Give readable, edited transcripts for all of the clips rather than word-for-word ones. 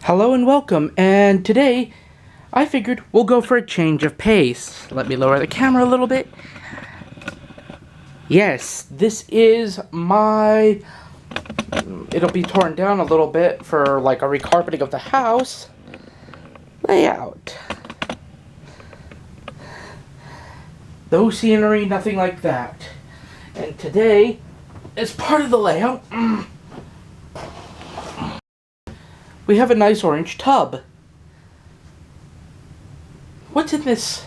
Hello and welcome, and today I figured we'll go for a change of pace. Let me lower the camera a little bit. Yes, this is my... It'll be torn down a little bit for like a recarpeting of the house layout. No scenery, nothing like that. And today, as part of the layout, we have a nice orange tub. What's in this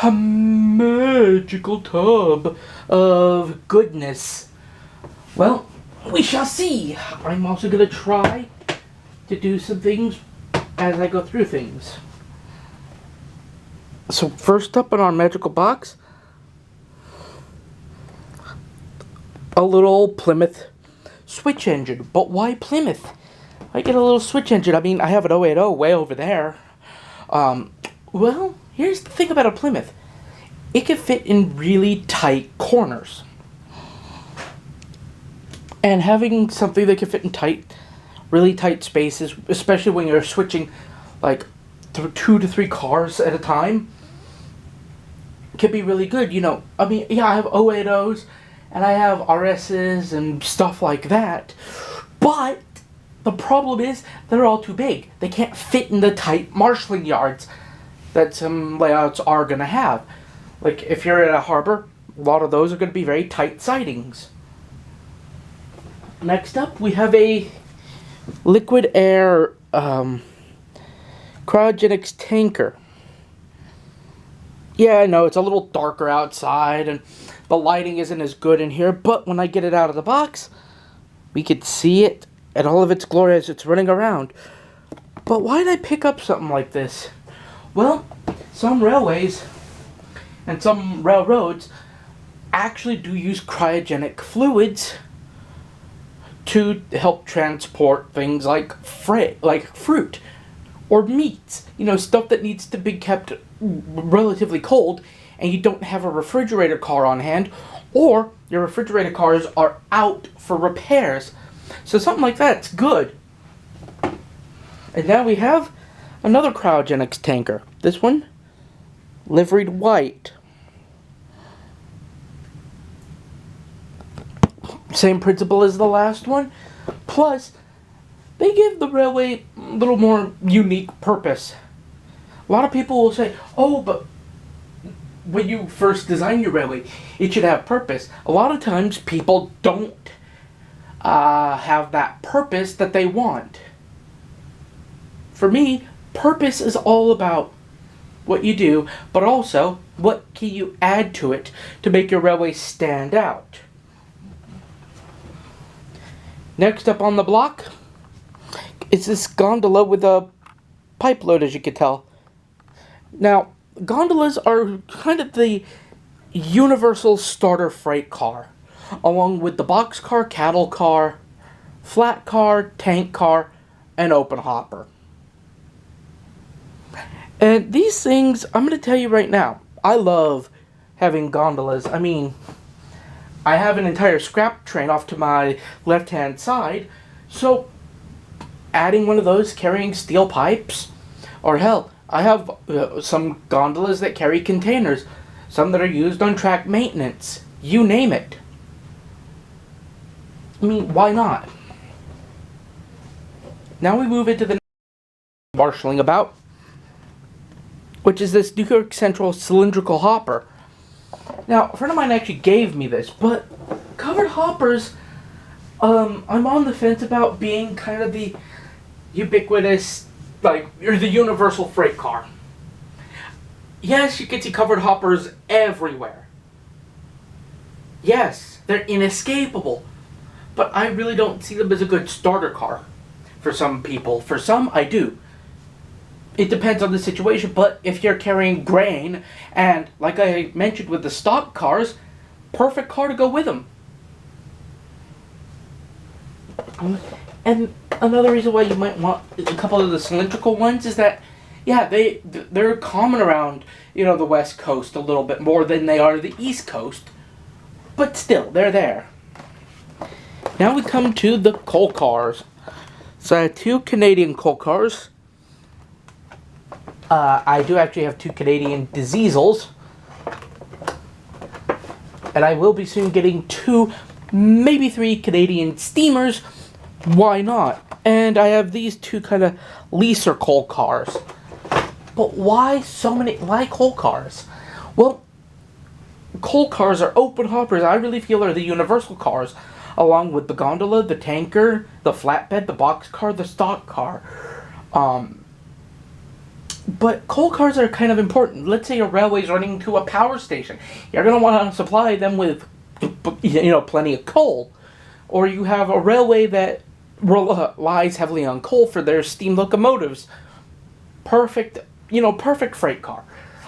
magical tub of goodness? Well, we shall see. I'm also going to try to do some things as I go through things. So first up in our magical box, a little Plymouth switch engine. But why Plymouth? I get a little switch engine. I mean, I have an 080 way over there. Well, here's the thing about a Plymouth. It can fit in really tight corners. And having something that can fit in really tight spaces, especially when you're switching like 2 to 3 cars at a time, can be really good. You know, I mean, yeah, I have 080s and I have RSs and stuff like that. But the problem is they're all too big. They can't fit in the tight marshalling yards that some layouts are going to have. Like if you're at a harbor, a lot of those are going to be very tight sidings. Next up, we have a liquid air cryogenics tanker. Yeah, I know it's a little darker outside and the lighting isn't as good in here, but when I get it out of the box, we could see it at all of its glory as it's running around. But why did I pick up something like this? Well, some railways and some railroads actually do use cryogenic fluids to help transport things like fruit or meats. You know, stuff that needs to be kept relatively cold and you don't have a refrigerator car on hand, or your refrigerator cars are out for repairs. So something like that's good. And now we have another cryogenics tanker. This one, liveried white. Same principle as the last one. Plus, they give the railway a little more unique purpose. A lot of people will say, oh, but when you first design your railway, it should have purpose. A lot of times people don't have that purpose that they want. For me, purpose is all about what you do, but also what can you add to it to make your railway stand out. Next up on the block is this gondola with a pipe load, as you can tell. Now, gondolas are kind of the universal starter freight car, along with the boxcar, cattle car, flat car, tank car, and open hopper. And these things, I'm going to tell you right now, I love having gondolas. I mean, I have an entire scrap train off to my left-hand side, so adding one of those carrying steel pipes, or hell, I have some gondolas that carry containers, some that are used on track maintenance, you name it. I mean, why not? Now we move into the marshalling about, which is this New York Central cylindrical hopper. Now, a friend of mine actually gave me this, but covered hoppers, I'm on the fence about being kind of the ubiquitous, or the universal freight car. Yes, you can see covered hoppers everywhere. Yes, they're inescapable, but I really don't see them as a good starter car for some people. For some, I do. It depends on the situation, but if you're carrying grain, and like I mentioned with the stock cars, perfect car to go with them. And another reason why you might want a couple of the cylindrical ones is that, yeah, they're common around, the West Coast a little bit more than they are the East Coast, but still, they're there. Now we come to the coal cars. So I have two Canadian coal cars. I do actually have two Canadian diesels. And I will be soon getting two, maybe three Canadian steamers. Why not? And I have these two kind of leaser coal cars. But why coal cars? Well, coal cars are open hoppers. I really feel are the universal cars, along with the gondola, the tanker, the flatbed, the boxcar, the stock car. But coal cars are kind of important. Let's say a railway is running to a power station. You're going to want to supply them with, plenty of coal. Or you have a railway that relies heavily on coal for their steam locomotives. Perfect freight car.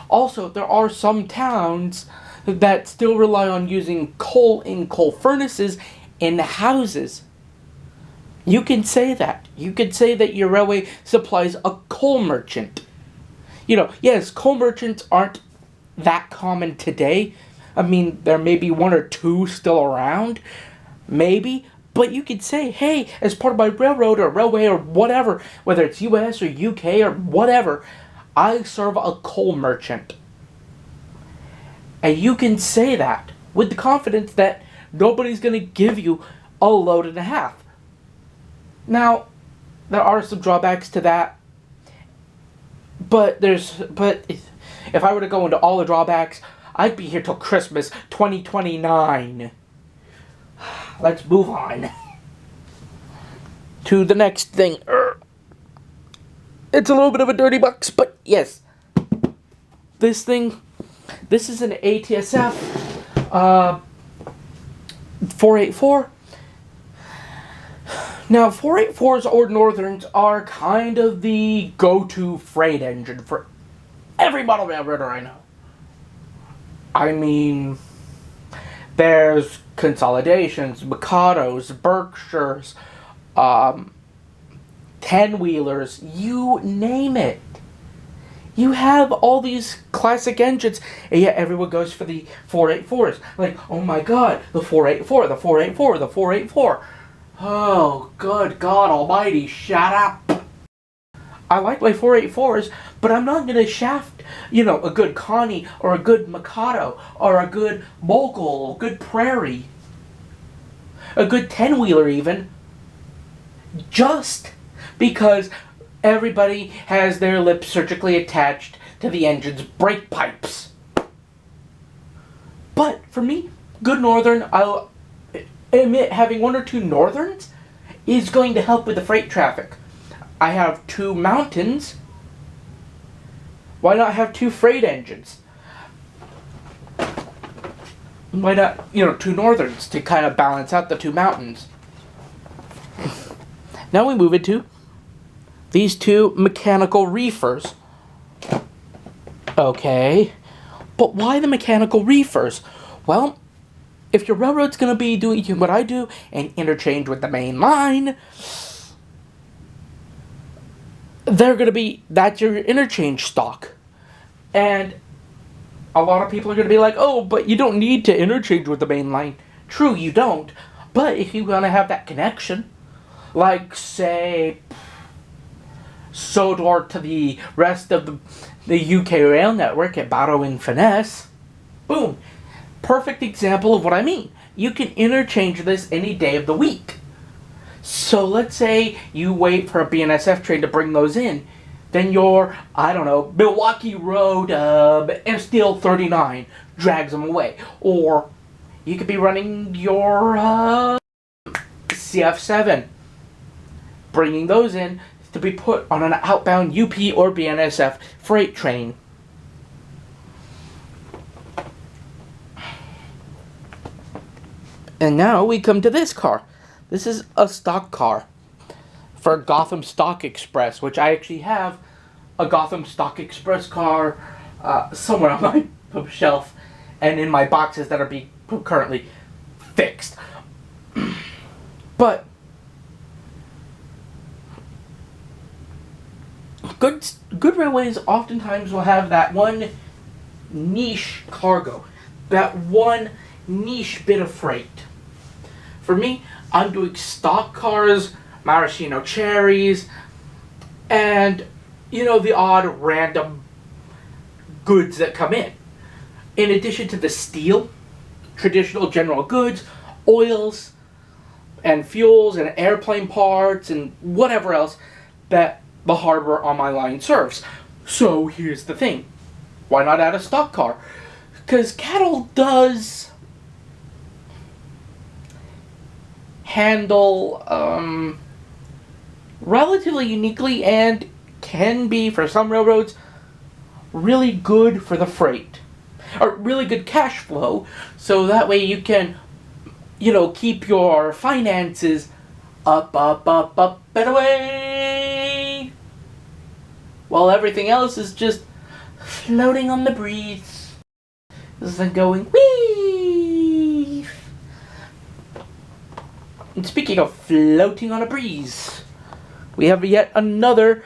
Also, there are some towns that still rely on using coal in coal furnaces in houses. You can say that. You could say that your railway supplies a coal merchant. Yes, coal merchants aren't that common today. I mean, there may be one or two still around, maybe, but you could say, hey, as part of my railroad or railway or whatever, whether it's US or UK or whatever, I serve a coal merchant. And you can say that with the confidence that nobody's going to give you a load and a half. Now, there are some drawbacks to that. But if I were to go into all the drawbacks, I'd be here till Christmas 2029. Let's move on to the next thing. It's a little bit of a dirty box, but yes. This is an ATSF 484. Now, 484s or Northerns are kind of the go-to freight engine for every model railroader I know. I mean, there's Consolidations, Mikados, Berkshires, 10-wheelers, you name it. You have all these classic engines, and yet everyone goes for the 484s. Like, oh my god, the 484, the 484, the 484. Oh, good God almighty, shut up. I like my 484s, but I'm not going to shaft, a good Connie or a good Mikado or a good Mogul, a good Prairie, a good 10-wheeler even, just because everybody has their lips surgically attached to the engine's brake pipes. But for me, good Northern, I'll admit having one or two Northerns is going to help with the freight traffic. I have two Mountains. Why not have two freight engines? Why not, two Northerns to kind of balance out the two Mountains? Now we move into these two mechanical reefers. Okay, but why the mechanical reefers? Well, if your railroad's going to be doing what I do and interchange with the main line, that's your interchange stock. And a lot of people are going to be like, oh, but you don't need to interchange with the main line. True, you don't. But if you want to have that connection, like, say, Sodor to the rest of the UK rail network at Barrow and Finesse, boom. Perfect example of what I mean. You can interchange this any day of the week. So let's say you wait for a BNSF train to bring those in. Then your, Milwaukee Road Steel 39 drags them away. Or you could be running your CF7, bringing those in to be put on an outbound UP or BNSF freight train. And now we come to this car. This is a stock car for Gotham Stock Express, which I actually have a Gotham Stock Express car somewhere on my shelf and in my boxes that are being currently fixed. But good railways oftentimes will have that one niche cargo, that one niche bit of freight. For me, I'm doing stock cars maraschino cherries, and, the odd random goods that come in. In addition to the steel, traditional general goods, oils, and fuels, and airplane parts, and whatever else that the harbor on my line serves. So here's the thing. Why not add a stock car? Because cattle does handle relatively uniquely, and can be, for some railroads, really good for the freight. Or really good cash flow, so that way you can, keep your finances up, and away, while everything else is just floating on the breeze. This is going, whee! And speaking of floating on a breeze, we have yet another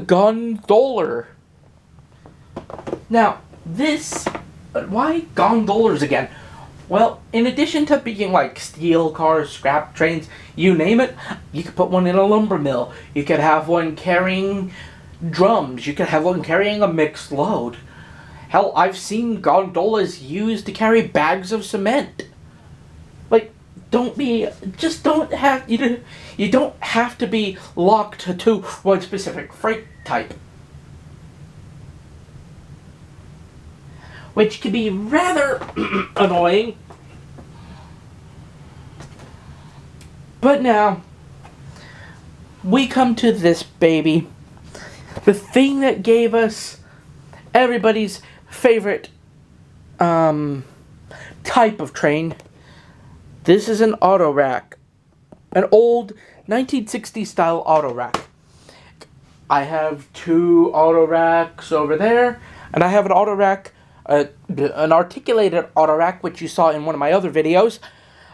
gondoler. Now, why gondolas again? Well, in addition to being like steel cars, scrap trains, you name it, you could put one in a lumber mill. You could have one carrying drums. You could have one carrying a mixed load. Hell, I've seen gondolas used to carry bags of cement. Like, you don't have to be locked to one specific freight type. Which can be rather annoying. But now, we come to this baby. The thing that gave us everybody's favorite type of train. This is an auto rack. An old 1960s style auto rack. I have two auto racks over there, and I have an auto rack, an articulated auto rack, which you saw in one of my other videos.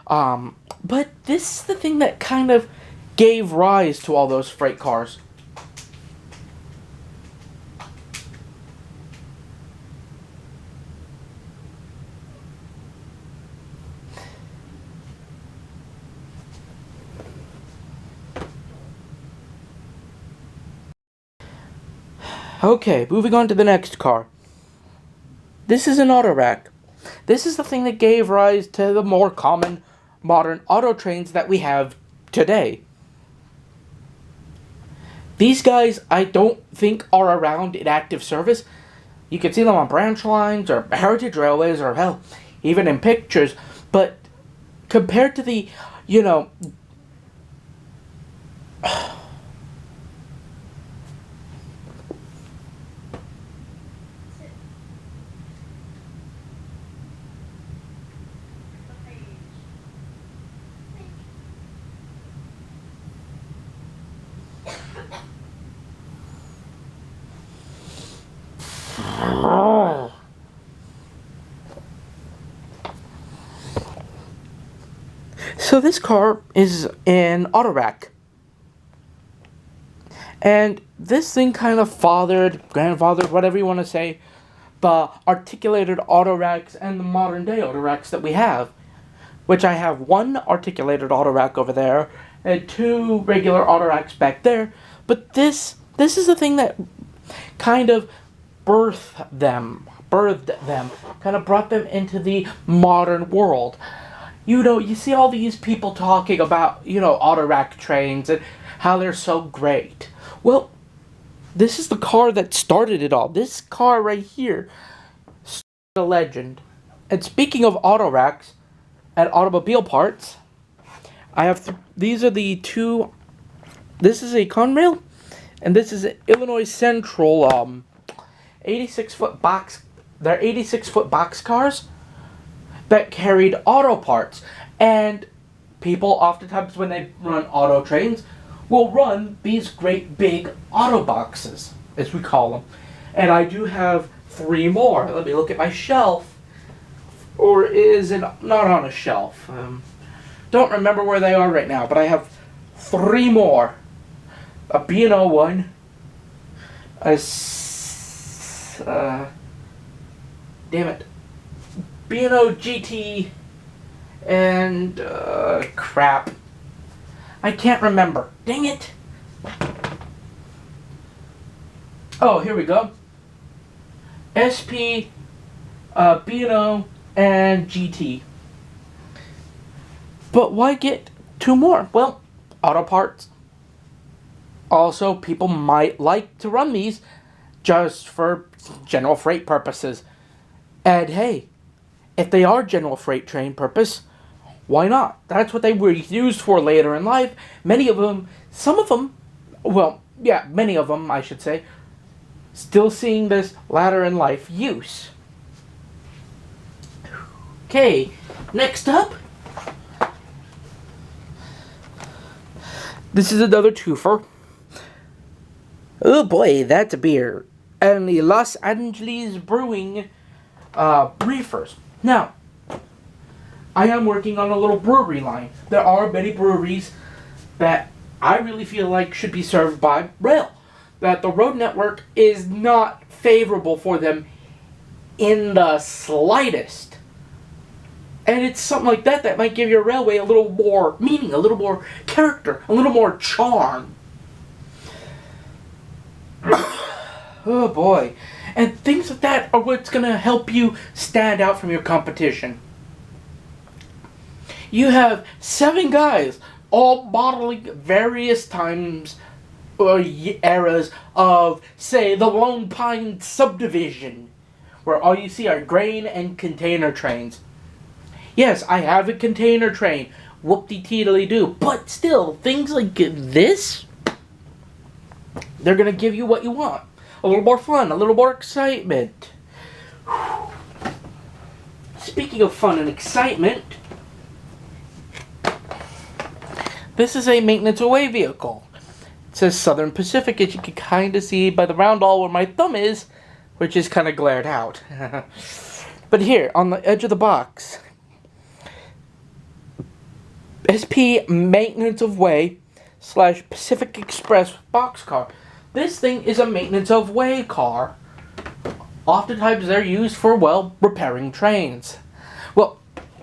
But this is the thing that kind of gave rise to all those freight cars. Okay, moving on to the next car. This is an auto rack. This is the thing that gave rise to the more common modern auto trains that we have today. These guys, I don't think, are around in active service. You can see them on branch lines or heritage railways, or hell, even in pictures. But compared to the, So this car is an auto rack. And this thing kind of grandfathered, whatever you want to say, the articulated auto racks and the modern day auto racks that we have. Which I have one articulated auto rack over there and two regular auto racks back there. But this is the thing that kind of birthed them, kind of brought them into the modern world. You see all these people talking about, auto rack trains and how they're so great. Well, this is the car that started it all. This car right here started a legend. And speaking of auto racks and automobile parts, I have these are the two. This is a Conrail, and this is an Illinois Central 86-foot box. They're 86-foot box cars that carried auto parts. And people oftentimes, when they run auto trains, will run these great big auto boxes, as we call them. And I do have three more. Let me look at my shelf. Or is it not on a shelf? Don't remember where they are right now, but I have three more. A B&O one. Damn it. B&O GT and crap. I can't remember. Dang it. Oh, here we go. SP, B&O, and GT. But why get two more? Well, auto parts. Also, people might like to run these just for general freight purposes. And hey, if they are general freight train purpose, why not? That's what they were used for later in life. Many of them, some of them, well, yeah, many of them, I should say, still seeing this later in life use. Okay, next up. This is another twofer. Oh boy, that's a beer. And the Los Angeles Brewing Briefers. Now, I am working on a little brewery line. There are many breweries that I really feel like should be served by rail. That the road network is not favorable for them in the slightest. And it's something like that that might give your railway a little more meaning, a little more character, a little more charm. Oh boy. And things like that are what's going to help you stand out from your competition. You have 7 guys all modeling various times or eras of, say, the Lone Pine subdivision, where all you see are grain and container trains. Yes, I have a container train. Whoop-de-teedly-doo. But still, things like this, they're going to give you what you want. A little more fun, a little more excitement. Speaking of fun and excitement, this is a maintenance away vehicle. It says Southern Pacific, as you can kind of see by the roundel where my thumb is, which is kind of glared out. But here, on the edge of the box, SP Maintenance of Way / Pacific Express boxcar. This thing is a maintenance of way car. Oftentimes they're used for, well, repairing trains. Well,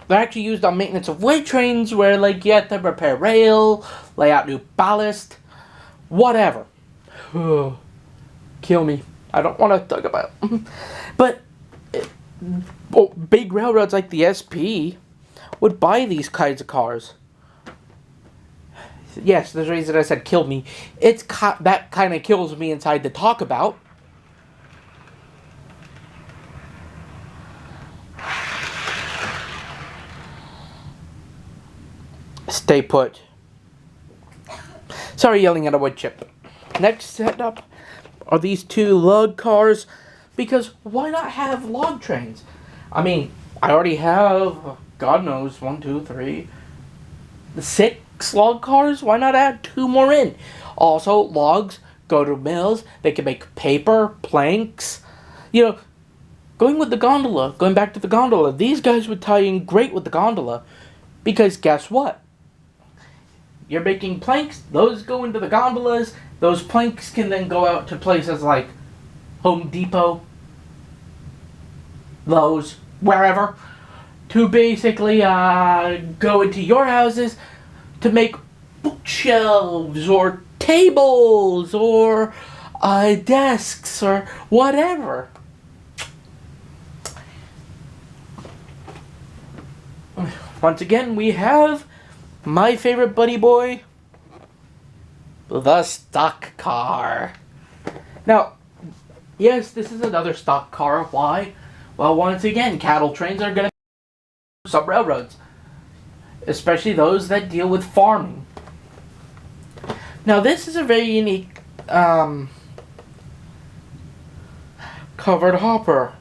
they're actually used on maintenance of way trains where, like, you have to repair rail, lay out new ballast, whatever. Kill me. I don't want to talk about it. But big railroads like the SP would buy these kinds of cars. Yes, there's a reason I said kill me. It's that kind of kills me inside to talk about. Stay put. Sorry, yelling at a wood chip. Next setup are these 2 log cars, because why not have log trains? I mean, I already have, God knows, 1, 2, 3, 6 log cars. Why not add 2 more in? Also, logs go to mills. They can make paper, planks. You know, going back to the gondola, these guys would tie in great with the gondola, because guess what? You're making planks, those go into the gondolas. Those planks can then go out to places like Home Depot, Lowe's, wherever, to basically go into your houses to make bookshelves or tables or desks or whatever. Once again, we have my favorite buddy boy, the stock car. Now, yes, this is another stock car. Why? Well, once again, cattle trains are going to some railroads, especially those that deal with farming. Now, this is a very unique covered hopper.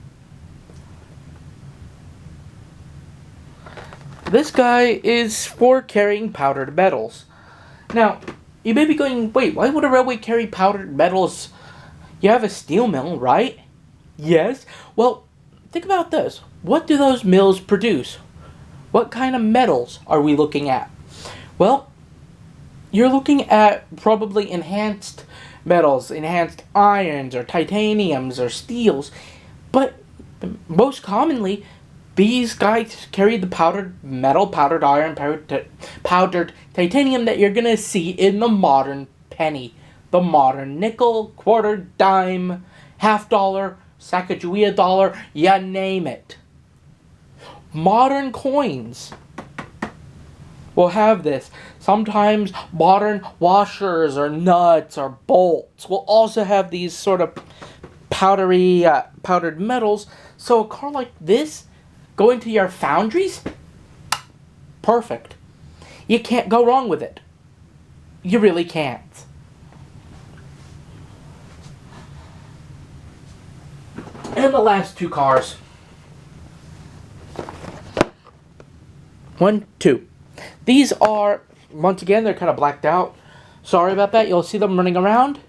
This guy is for carrying powdered metals. Now, you may be going, wait, why would a railway carry powdered metals? You have a steel mill, right? Yes. Well, think about this. What do those mills produce? What kind of metals are we looking at? Well, you're looking at probably enhanced metals, enhanced irons or titaniums or steels. But most commonly, These guys carry the powdered metal, powdered iron, powdered titanium that you're going to see in the modern penny. The modern nickel, quarter, dime, half dollar, Sacagawea dollar, you name it. Modern coins will have this. Sometimes modern washers or nuts or bolts will also have these sort of powdered metals. So a car like this, going to your foundries, perfect. You can't go wrong with it. You really can't. And the last two cars. 1, 2. These are, once again, they're kind of blacked out. Sorry about that. You'll see them running around.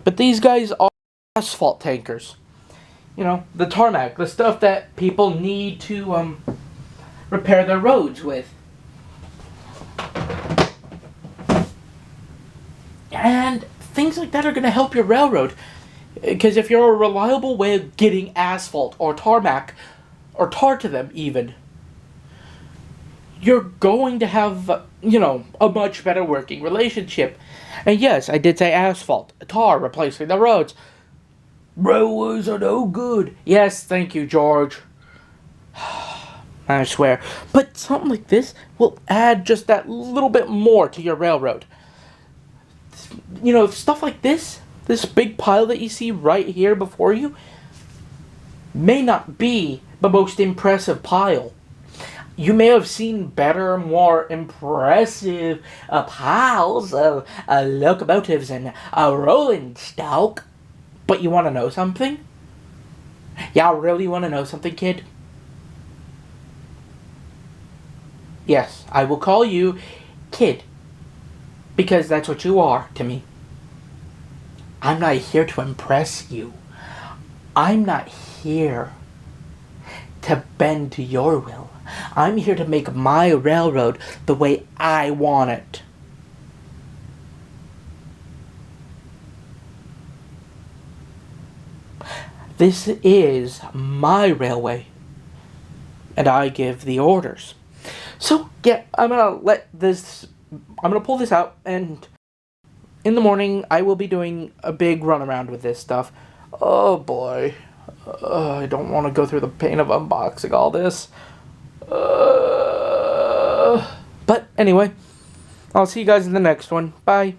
But these guys are asphalt tankers. You know, the tarmac, the stuff that people need to repair their roads with. And things like that are going to help your railroad. Because if you're a reliable way of getting asphalt or tarmac, or tar to them even, you're going to have, a much better working relationship. And yes, I did say asphalt, tar, replacing the roads. Railways are no good. Yes, thank you, George. I swear. But something like this will add just that little bit more to your railroad. Stuff like this big pile that you see right here before you, may not be the most impressive pile. You may have seen better, more impressive piles of locomotives and rolling stock. But you want to know something? Y'all really want to know something, kid? Yes, I will call you kid. Because that's what you are to me. I'm not here to impress you. I'm not here to bend to your will. I'm here to make my railroad the way I want it. This is my railway, and I give the orders. So, yeah, I'm gonna pull this out, and in the morning, I will be doing a big run around with this stuff. Oh boy. I don't want to go through the pain of unboxing all this. But anyway, I'll see you guys in the next one. Bye.